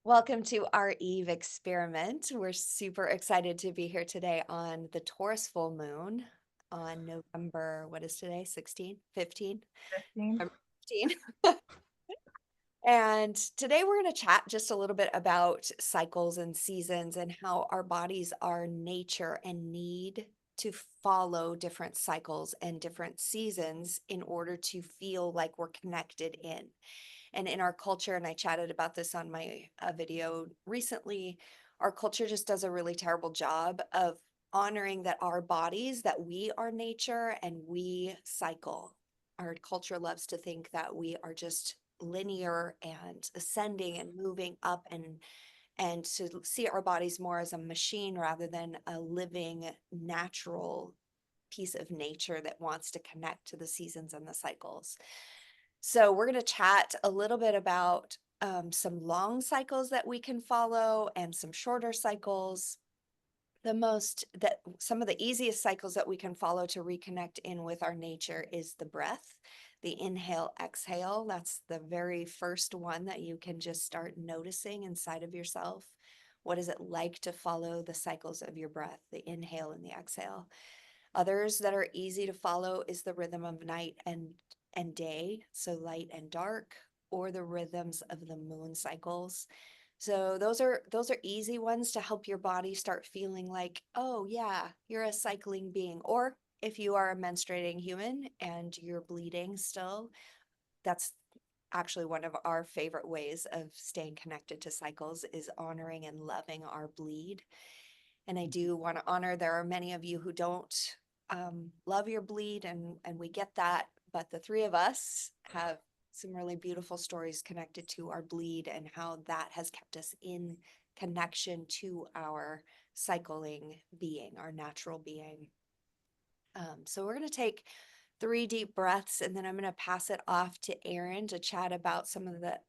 Welcome to our Eve experiment. We're super excited to be here today on the Taurus full moon on November, what is today? 16, 15? 15. November 15. And today we're going to chat just a little bit about cycles and seasons and how our bodies are nature and need to follow different cycles and different seasons in order to feel like we're connected in. And in our culture, and I chatted about this on my video recently, our culture just does a really terrible job of honoring that our bodies, that we are nature and we cycle. Our culture loves to think that we are just linear and ascending and moving up and to see our bodies more as a machine rather than a living natural piece of nature that wants to connect to the seasons and the cycles. So we're going to chat a little bit about some long cycles that we can follow and some shorter cycles. Some of the easiest cycles that we can follow to reconnect in with our nature is the breath, the inhale, exhale. That's the very first one that you can just start noticing inside of yourself. What is it like to follow the cycles of your breath, the inhale and the exhale? Others that are easy to follow is the rhythm of night and day, so light and dark, or the rhythms of the moon cycles. So those are easy ones to help your body start feeling like, oh yeah, you're a cycling being. Or if you are a menstruating human and you're bleeding still, that's actually one of our favorite ways of staying connected to cycles is honoring and loving our bleed. And I do want to honor there are many of you who don't love your bleed, and we get that. But the three of us have some really beautiful stories connected to our bleed and how that has kept us in connection to our cycling being, our natural being. So we're going to take 3 deep breaths, and then I'm going to pass it off to Erin to chat about some of the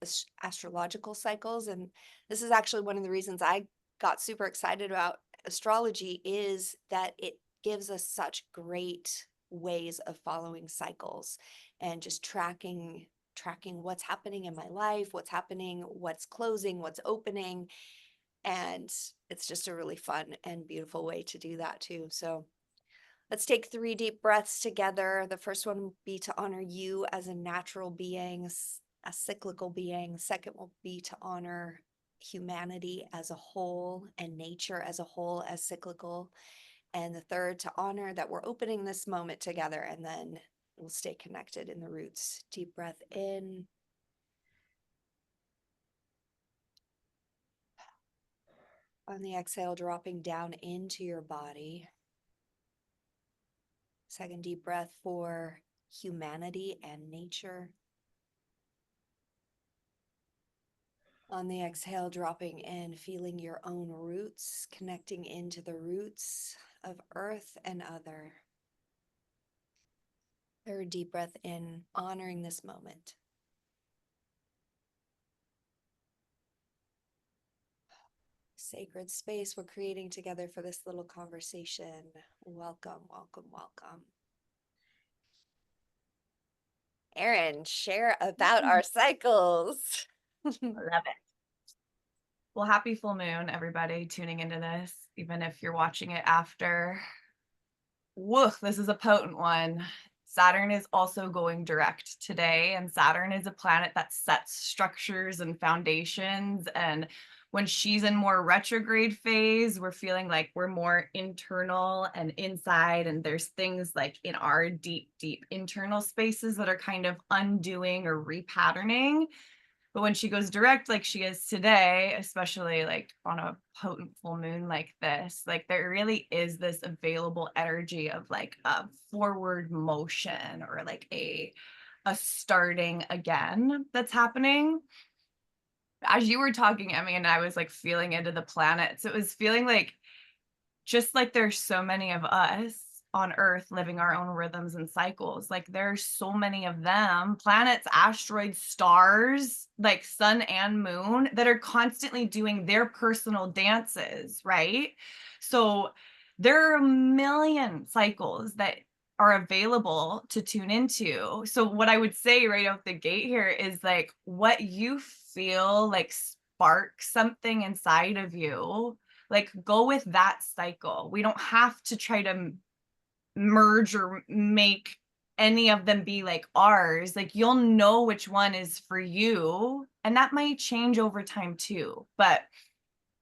astrological cycles. And this is actually one of the reasons I got super excited about astrology is that it gives us such great ways of following cycles and just tracking what's happening in my life, what's happening, what's closing, what's opening. And it's just a really fun and beautiful way to do that too. So let's take 3 deep breaths together. The first one will be to honor you as a natural being, a cyclical being. Second will be to honor humanity as a whole and nature as a whole as cyclical. And the third, to honor that we're opening this moment together, and then we'll stay connected in the roots. Deep breath in. On the exhale, dropping down into your body. Second deep breath for humanity and nature. On the exhale, dropping in, feeling your own roots, connecting into the roots of earth and other. Third deep breath in, honoring this moment. Sacred space we're creating together for this little conversation. Welcome, welcome, welcome. Erin, share about our cycles. I love it. Well, happy full moon, everybody tuning into this, even if you're watching it after. Woof, this is a potent one. Saturn is also going direct today, and Saturn is a planet that sets structures and foundations. And when she's in more retrograde phase, we're feeling like we're more internal and inside, and there's things like in our deep, deep internal spaces that are kind of undoing or repatterning. But when she goes direct, like she is today, especially like on a potent full moon like this, like there really is this available energy of like a forward motion or like a starting again that's happening. As you were talking, Emmy, and I was like feeling into the planets, it was feeling like just like there's so many of us on Earth living our own rhythms and cycles, like there's so many of them, planets, asteroids, stars, like sun and moon, that are constantly doing their personal dances, right? So there are a million cycles that are available to tune into. So what I would say right out the gate here is like what you feel like spark something inside of you, like go with that cycle. We don't have to try to merge or make any of them be like ours. Like you'll know which one is for you, and that might change over time too. But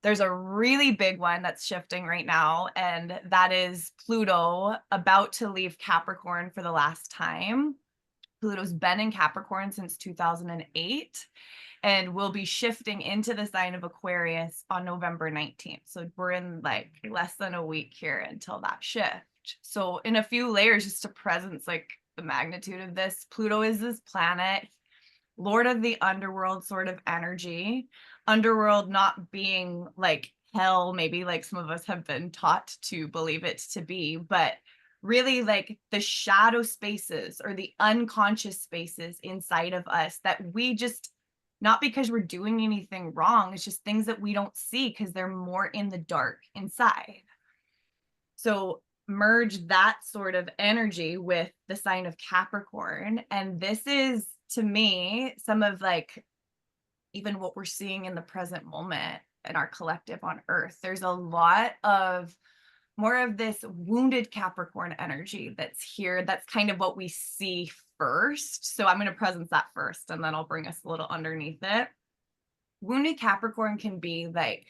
there's a really big one that's shifting right now, and that is Pluto about to leave Capricorn for the last time. Pluto's been in Capricorn since 2008 and will be shifting into the sign of Aquarius on November 19th. So we're in like less than a week here until that shift. So in a few layers, just to presence like the magnitude of this, Pluto is this planet, lord of the underworld sort of energy. Underworld not being like hell, maybe like some of us have been taught to believe it to be, but really like the shadow spaces or the unconscious spaces inside of us that we just, not because we're doing anything wrong, it's just things that we don't see because they're more in the dark inside. So merge that sort of energy with the sign of Capricorn. And this is, to me, some of like even what we're seeing in the present moment in our collective on Earth. There's a lot of more of this wounded Capricorn energy that's here. That's kind of what we see first. So I'm going to presence that first, and then I'll bring us a little underneath it. Wounded Capricorn can be like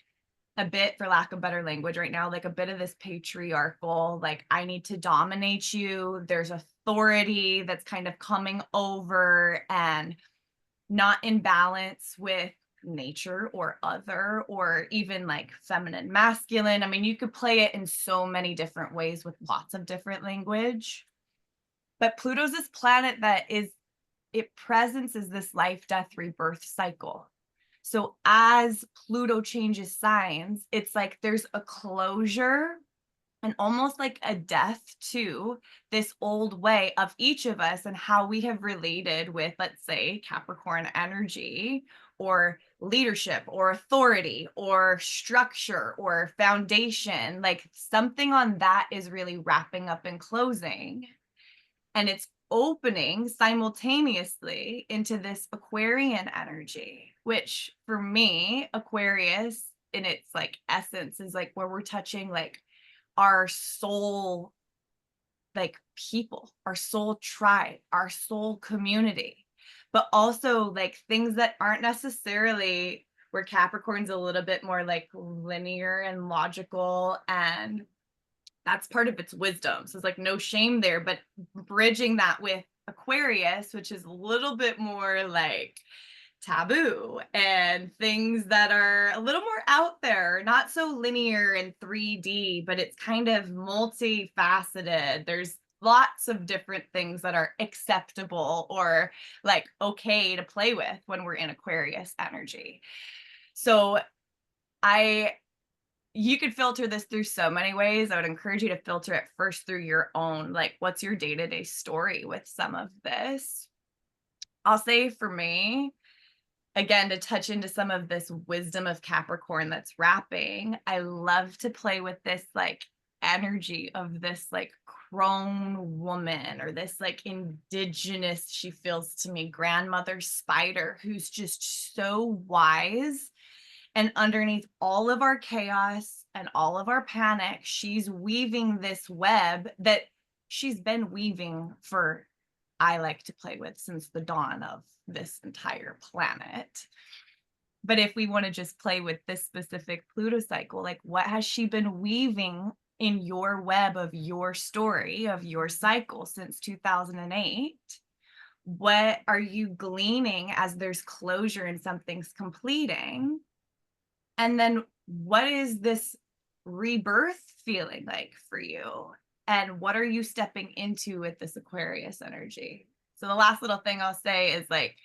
a bit, for lack of better language right now, like a bit of this patriarchal, like I need to dominate you. There's authority that's kind of coming over and not in balance with nature or other, or even like feminine, masculine. I mean, you could play it in so many different ways with lots of different language. But Pluto's this planet that is, it presents as this life, death, rebirth cycle. So as Pluto changes signs, it's like there's a closure and almost like a death to this old way of each of us and how we have related with, let's say, Capricorn energy or leadership or authority or structure or foundation. Like something on that is really wrapping up and closing. And it's opening simultaneously into this Aquarian energy, which for me, Aquarius in its like essence is like where we're touching like our soul, like people, our soul tribe, our soul community, but also like things that aren't necessarily, where Capricorn's a little bit more like linear and logical, and that's part of its wisdom. So it's like no shame there, but bridging that with Aquarius, which is a little bit more like taboo and things that are a little more out there, not so linear and 3D, but it's kind of multifaceted. There's lots of different things that are acceptable or like okay to play with when we're in Aquarius energy. So I you could filter this through so many ways. I would encourage you to filter it first through your own, like, what's your day-to-day story with some of this? I'll say for me, again, to touch into some of this wisdom of Capricorn that's wrapping, I love to play with this like energy of this like crone woman or this like indigenous, she feels to me, grandmother spider who's just so wise. And underneath all of our chaos and all of our panic, she's weaving this web that she's been weaving for, I like to play with, since the dawn of this entire planet. But if we want to just play with this specific Pluto cycle, like what has she been weaving in your web of your story, of your cycle since 2008? What are you gleaning as there's closure and something's completing? And then what is this rebirth feeling like for you? And what are you stepping into with this Aquarius energy? So the last little thing I'll say is like,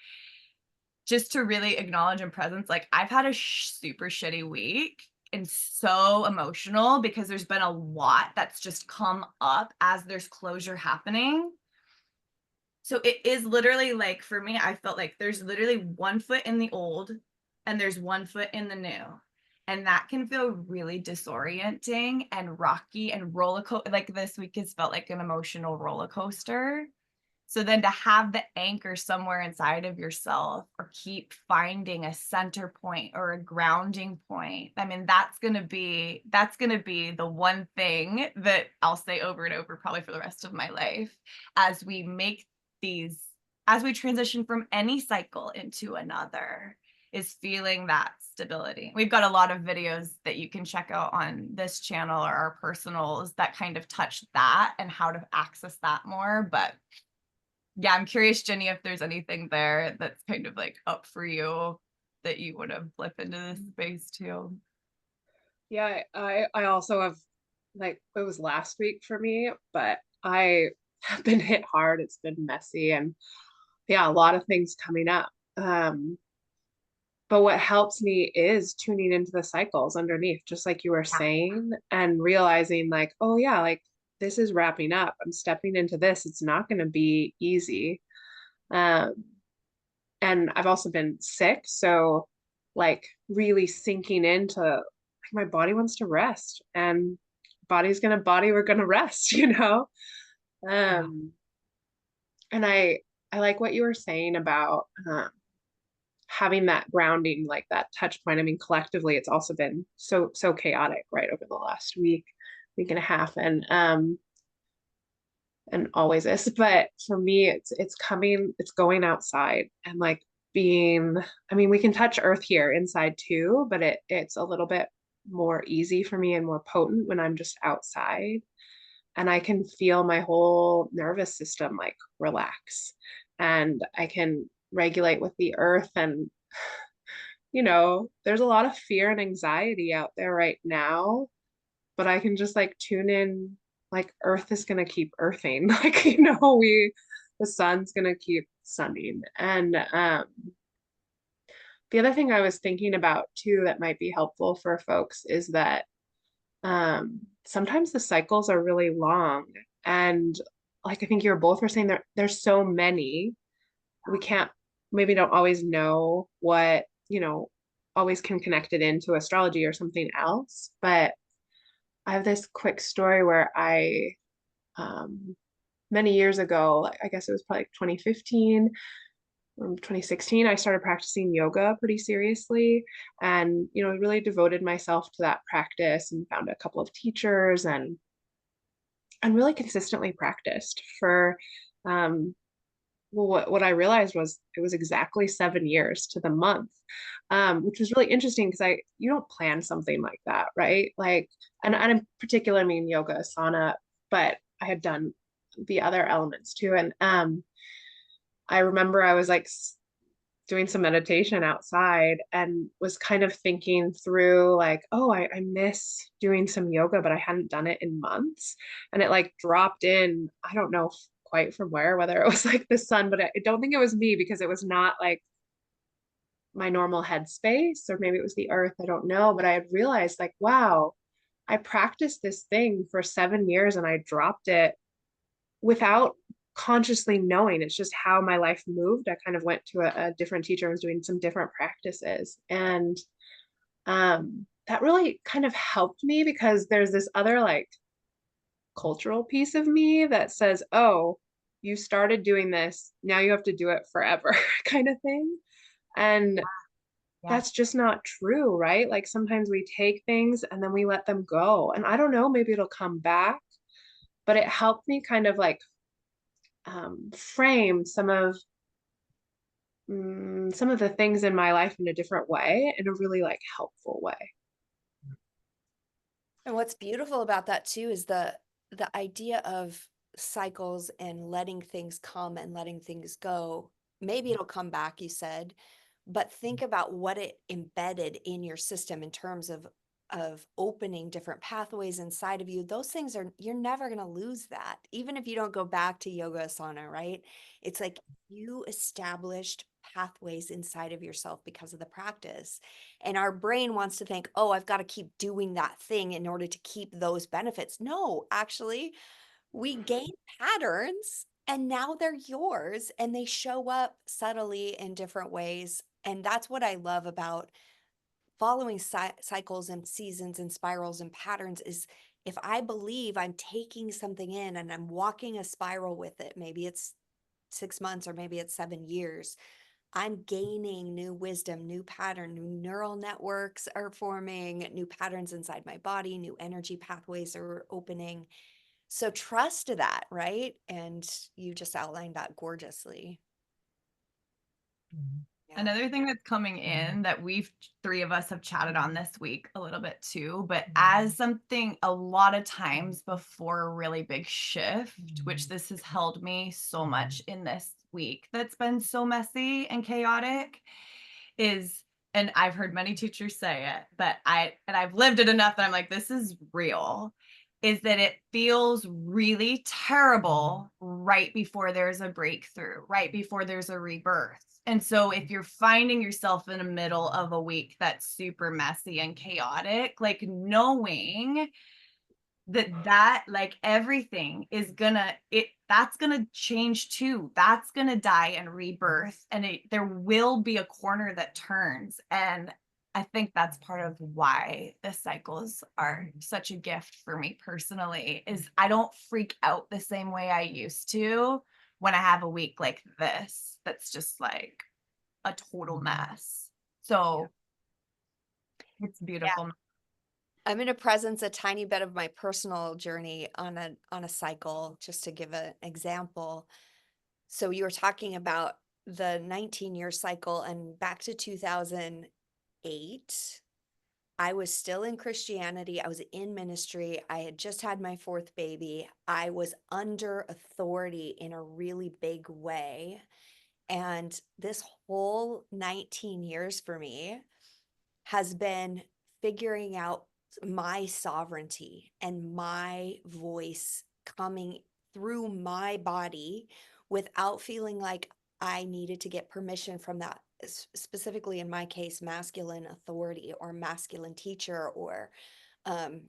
just to really acknowledge and presence, like I've had a super shitty week and so emotional because there's been a lot that's just come up as there's closure happening. So it is literally like, for me, I felt like there's literally 1 foot in the old and there's 1 foot in the new. And that can feel really disorienting and rocky and roller coaster. Like this week has felt like an emotional roller coaster. So then to have the anchor somewhere inside of yourself or keep finding a center point or a grounding point, I mean, that's gonna be the one thing that I'll say over and over probably for the rest of my life as we make these as we transition from any cycle into another, is feeling that stability. We've got a lot of videos that you can check out on this channel or our personals that kind of touch that and how to access that more. But yeah, I'm curious, Jenny, if there's anything there that's kind of like up for you that you want to flip into this space too. Yeah, I also have, like, it was last week for me, but I have been hit hard. It's been messy and yeah, a lot of things coming up. But what helps me is tuning into the cycles underneath, just like you were Yeah. saying, and realizing like, oh yeah, like this is wrapping up. I'm stepping into this. It's not going to be easy. Um, and I've also been sick, so like really sinking into like my body wants to rest, and we're gonna rest, you know? Yeah. Um, and I like what you were saying about having that grounding, like that touch point. I mean, collectively, it's also been so chaotic, right, over the last week and a half, and always is. But for me, it's going outside and like being, I mean, we can touch earth here inside too, but it's a little bit more easy for me and more potent when I'm just outside. And I can feel my whole nervous system like relax. And I can regulate with the earth. And, there's a lot of fear and anxiety out there right now, but I can just like tune in, like Earth is gonna keep earthing. Like, the sun's gonna keep sunning. And the other thing I was thinking about too that might be helpful for folks is that sometimes the cycles are really long. And like I think you both were saying, there's so many. We can't maybe don't always know what, always can connect it into astrology or something else. But I have this quick story where um, many years ago, I guess it was probably like 2015 or 2016, I started practicing yoga pretty seriously and, really devoted myself to that practice and found a couple of teachers and really consistently practiced for, well, what I realized was it was exactly 7 years to the month, which was really interesting because you don't plan something like that, right? Like, and in particular, I mean yoga, asana, but I had done the other elements too. And I remember I was like doing some meditation outside and was kind of thinking through like, oh, I miss doing some yoga, but I hadn't done it in months. And it like dropped in, I don't know quite from where, whether it was like the sun, but I don't think it was me because it was not like my normal headspace, or maybe it was the earth, I don't know. But I had realized like, wow, I practiced this thing for 7 years and I dropped it without consciously knowing. It's just how my life moved. I kind of went to a different teacher, I was doing some different practices. And that really kind of helped me because there's this other like cultural piece of me that says, oh, you started doing this, now you have to do it forever kind of thing. And Yeah. that's just not true, right? Like sometimes we take things and then we let them go. And I don't know, maybe it'll come back, but it helped me kind of like frame some of the things in my life in a different way, in a really like helpful way. And what's beautiful about that too is the idea of cycles and letting things come and letting things go. Maybe it'll come back, you said, but think about what it embedded in your system in terms of opening different pathways inside of you. Those things are, you're never going to lose that. Even if you don't go back to yoga asana, right? It's like you established pathways inside of yourself because of the practice. And our brain wants to think, oh, I've got to keep doing that thing in order to keep those benefits. No, actually, we gain patterns and now they're yours and they show up subtly in different ways. And that's what I love about following cycles and seasons and spirals and patterns is if I believe I'm taking something in and I'm walking a spiral with it, maybe it's 6 months, or maybe it's 7 years, I'm gaining new wisdom, new pattern, new neural networks are forming, new patterns inside my body, new energy pathways are opening. So trust that, right? And you just outlined that gorgeously. Yeah. Another thing that's coming in that we've three of us have chatted on this week a little bit too, but as something a lot of times before a really big shift, which this has held me so much in this week that's been so messy and chaotic, is, and I've heard many teachers say it, but I've lived it enough that I'm like, this is real, is that it feels really terrible right before there's a breakthrough, right before there's a rebirth. And so if you're finding yourself in the middle of a week that's super messy and chaotic, like knowing that like everything is that's gonna change too. That's gonna die and rebirth, and there will be a corner that turns. And I think that's part of why the cycles are such a gift for me personally, is I don't freak out the same way I used to when I have a week like this that's just like a total mess. So it's beautiful. I'm going to presence a tiny bit of my personal journey on a cycle, just to give an example. So you were talking about the 19-year cycle, and back to 2008, I was still in Christianity. I was in ministry. I had just had my fourth baby. I was under authority in a really big way. And this whole 19 years for me has been figuring out my sovereignty and my voice coming through my body without feeling like I needed to get permission from that, specifically in my case, masculine authority or masculine teacher, or um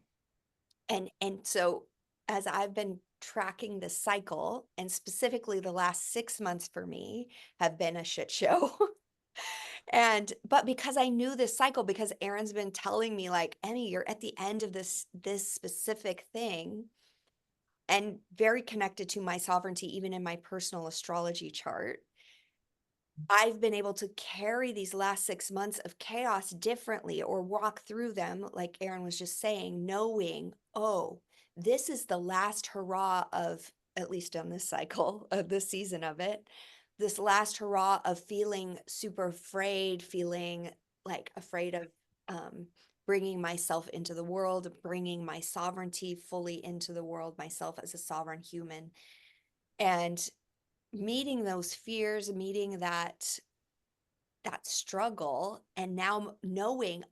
and so as I've been tracking the cycle, and specifically the last 6 months for me have been a shit show. But because I knew this cycle, because Aaron's been telling me, like, Emmy, you're at the end of this specific thing, and very connected to my sovereignty, even in my personal astrology chart, I've been able to carry these last 6 months of chaos differently, or walk through them, like Aaron was just saying, knowing, oh, this is the last hurrah of, at least on this cycle, of this season of it, this last hurrah of feeling super afraid, feeling like afraid of um, bringing myself into the world, bringing my sovereignty fully into the world, myself as a sovereign human. And meeting those fears, meeting that struggle, and now knowing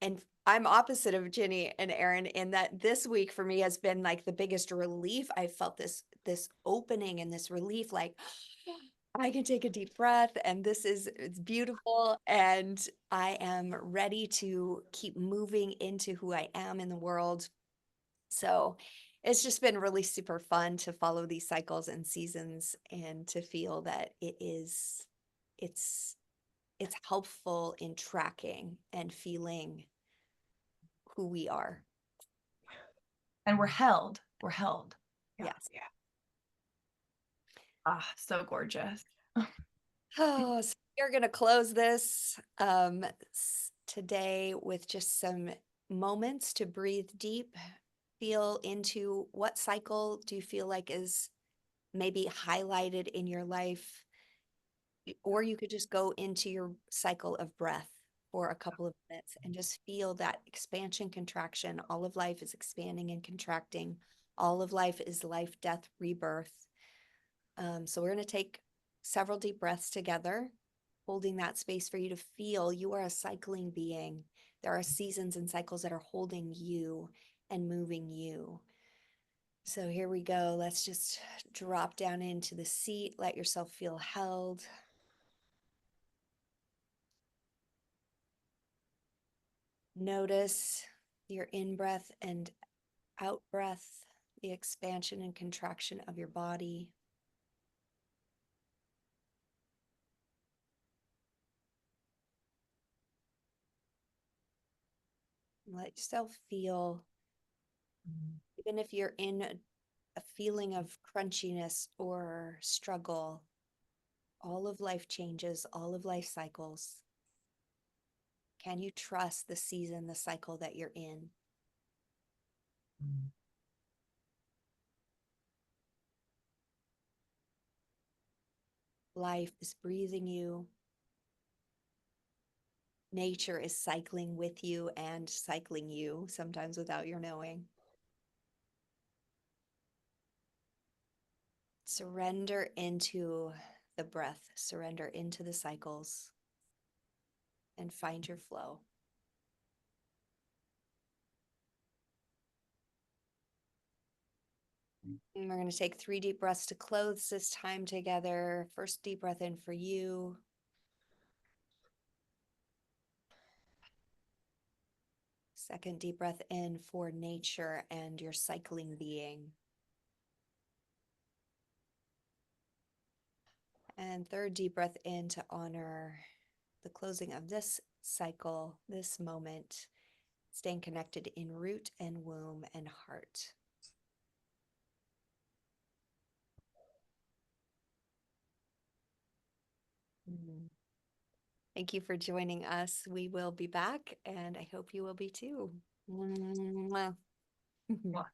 and I'm opposite of Ginny and Aaron in that this week for me has been like the biggest relief. I felt this opening and this relief, like I can take a deep breath, and it's beautiful, and I am ready to keep moving into who I am in the world. So it's just been really super fun to follow these cycles and seasons, and to feel that it's it's helpful in tracking and feeling who we are. And we're held. Yeah. Yes. Yeah. Ah, so gorgeous. Oh, so we're going to close this today with just some moments to breathe deep, feel into what cycle do you feel like is maybe highlighted in your life, or you could just go into your cycle of breath for a couple of minutes and just feel that expansion, contraction. All of life is expanding and contracting. All of life is life, death, rebirth. So we're going to take several deep breaths together, holding that space for you to feel you are a cycling being. There are seasons and cycles that are holding you and moving you. So here we go. Let's just drop down into the seat. Let yourself feel held. Notice your in breath and out breath, the expansion and contraction of your body. Let yourself feel, even if you're in a feeling of crunchiness or struggle, all of life changes, all of life cycles. Can you trust the season, the cycle that you're in? Life is breathing you. Nature is cycling with you and cycling you, sometimes without your knowing. Surrender into the breath, surrender into the cycles, and find your flow. And we're going to take 3 deep breaths to close this time together. First deep breath in for you. Second deep breath in for nature and your cycling being. And third deep breath in to honor the closing of this cycle, this moment, staying connected in root and womb and heart. Thank you for joining us. We will be back, and I hope you will be too. Mwah. Mwah.